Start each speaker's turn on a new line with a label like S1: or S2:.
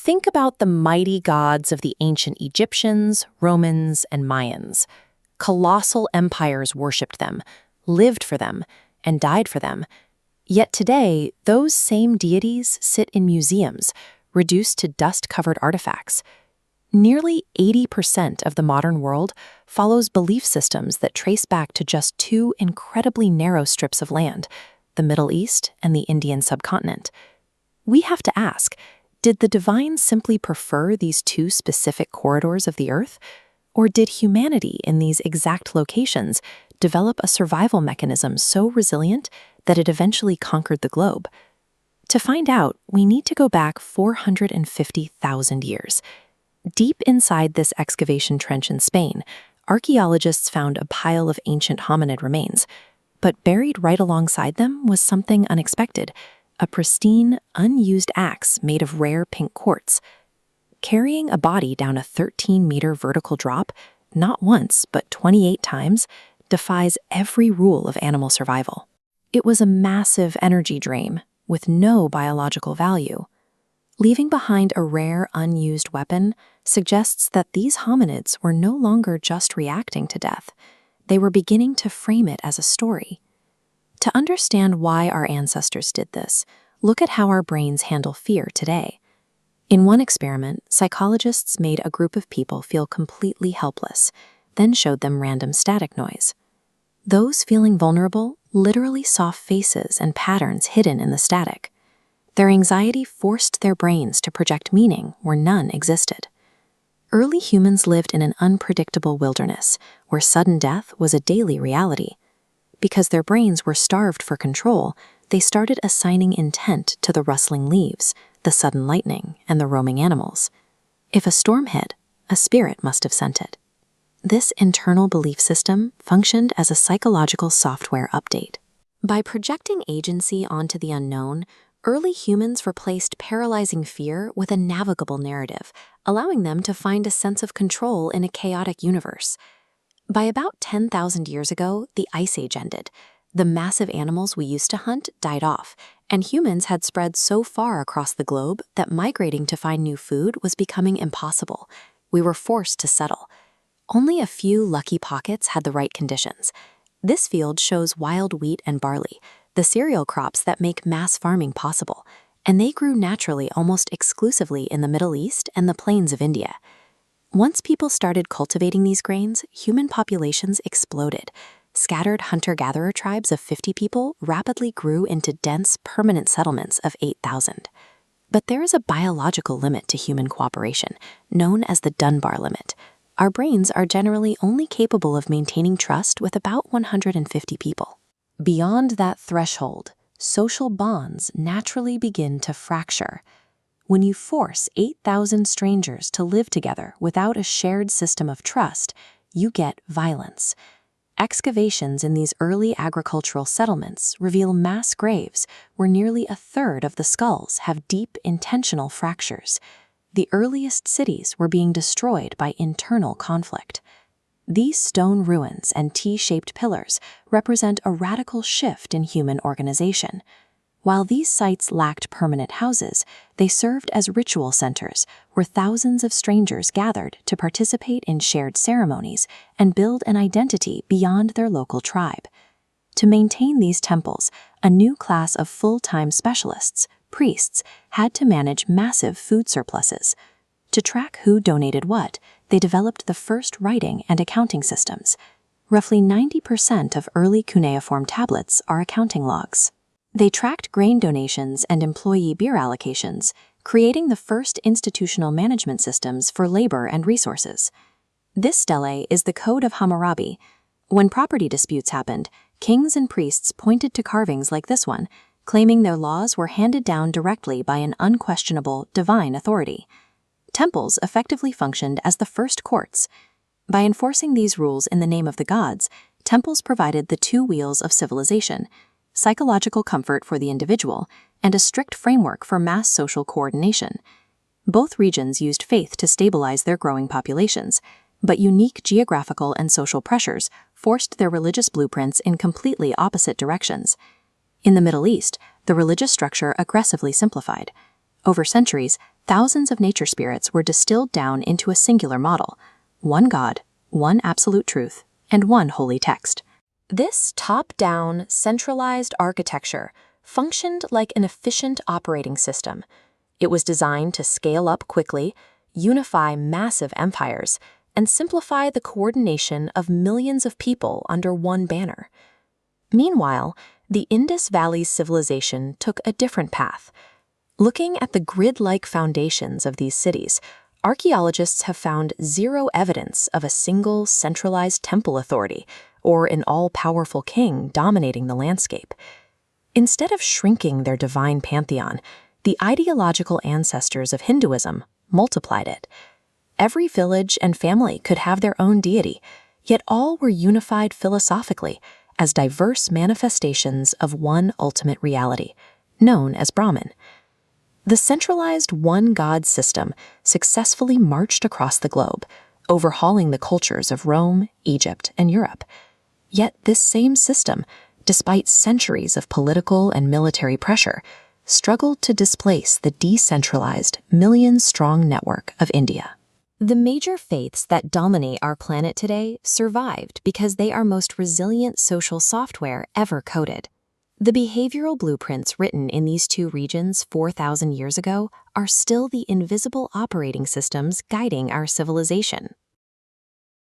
S1: Think about the mighty gods of the ancient Egyptians, Romans, and Mayans. Colossal empires worshipped them, lived for them, and died for them. Yet today, those same deities sit in museums, reduced to dust-covered artifacts. Nearly 80% of the modern world follows belief systems that trace back to just two incredibly narrow strips of land, the Middle East and the Indian subcontinent. We have to ask, did the divine simply prefer these two specific corridors of the earth? Or did humanity in these exact locations develop a survival mechanism so resilient that it eventually conquered the globe? To find out, we need to go back 450,000 years. Deep inside this excavation trench in Spain, archaeologists found a pile of ancient hominid remains. But buried right alongside them was something unexpected, a pristine, unused axe made of rare pink quartz. Carrying a body down a 13-meter vertical drop, not once but 28 times, defies every rule of animal survival. It was a massive energy drain with no biological value. Leaving behind a rare, unused weapon suggests that these hominids were no longer just reacting to death. They were beginning to frame it as a story. To understand why our ancestors did this, look at how our brains handle fear today. In one experiment, psychologists made a group of people feel completely helpless, then showed them random static noise. Those feeling vulnerable literally saw faces and patterns hidden in the static. Their anxiety forced their brains to project meaning where none existed. Early humans lived in an unpredictable wilderness where sudden death was a daily reality. Because their brains were starved for control, they started assigning intent to the rustling leaves, the sudden lightning, and the roaming animals. If a storm hit, a spirit must have sent it. This internal belief system functioned as a psychological software update. By projecting agency onto the unknown, early humans replaced paralyzing fear with a navigable narrative, allowing them to find a sense of control in a chaotic universe. By about 10,000 years ago, the Ice Age ended. The massive animals we used to hunt died off, and humans had spread so far across the globe that migrating to find new food was becoming impossible. We were forced to settle. Only a few lucky pockets had the right conditions. This field shows wild wheat and barley, the cereal crops that make mass farming possible, and they grew naturally almost exclusively in the Middle East and the plains of India. Once people started cultivating these grains, human populations exploded. Scattered hunter-gatherer tribes of 50 people rapidly grew into dense, permanent settlements of 8,000. But there is a biological limit to human cooperation, known as the Dunbar limit. Our brains are generally only capable of maintaining trust with about 150 people. Beyond that threshold, social bonds naturally begin to fracture. When you force 8,000 strangers to live together without a shared system of trust, you get violence. Excavations in these early agricultural settlements reveal mass graves where nearly a third of the skulls have deep, intentional fractures. The earliest cities were being destroyed by internal conflict. These stone ruins and T-shaped pillars represent a radical shift in human organization. While these sites lacked permanent houses, they served as ritual centers where thousands of strangers gathered to participate in shared ceremonies and build an identity beyond their local tribe. To maintain these temples, a new class of full-time specialists, priests, had to manage massive food surpluses. To track who donated what, they developed the first writing and accounting systems. Roughly 90% of early cuneiform tablets are accounting logs. They tracked grain donations and employee beer allocations, creating the first institutional management systems for labor and resources. This stele is the Code of Hammurabi. When property disputes happened, kings and priests pointed to carvings like this one, claiming their laws were handed down directly by an unquestionable divine authority. Temples effectively functioned as the first courts. By enforcing these rules in the name of the gods, temples provided the two wheels of civilization: psychological comfort for the individual, and a strict framework for mass social coordination. Both regions used faith to stabilize their growing populations, but unique geographical and social pressures forced their religious blueprints in completely opposite directions. In the Middle East, the religious structure aggressively simplified. Over centuries, thousands of nature spirits were distilled down into a singular model: one God, one absolute truth, and one holy text. This top-down, centralized architecture functioned like an efficient operating system. It was designed to scale up quickly, unify massive empires, and simplify the coordination of millions of people under one banner. Meanwhile, the Indus Valley civilization took a different path. Looking at the grid-like foundations of these cities, archaeologists have found zero evidence of a single centralized temple authority or an all-powerful king dominating the landscape. Instead of shrinking their divine pantheon, the ideological ancestors of Hinduism multiplied it. Every village and family could have their own deity, yet all were unified philosophically as diverse manifestations of one ultimate reality, known as Brahman. The centralized one-god system successfully marched across the globe, overhauling the cultures of Rome, Egypt, and Europe. Yet this same system, despite centuries of political and military pressure, struggled to displace the decentralized, million-strong network of India. The major faiths that dominate our planet today survived because they are most resilient social software ever coded. The behavioral blueprints written in these two regions 4,000 years ago are still the invisible operating systems guiding our civilization.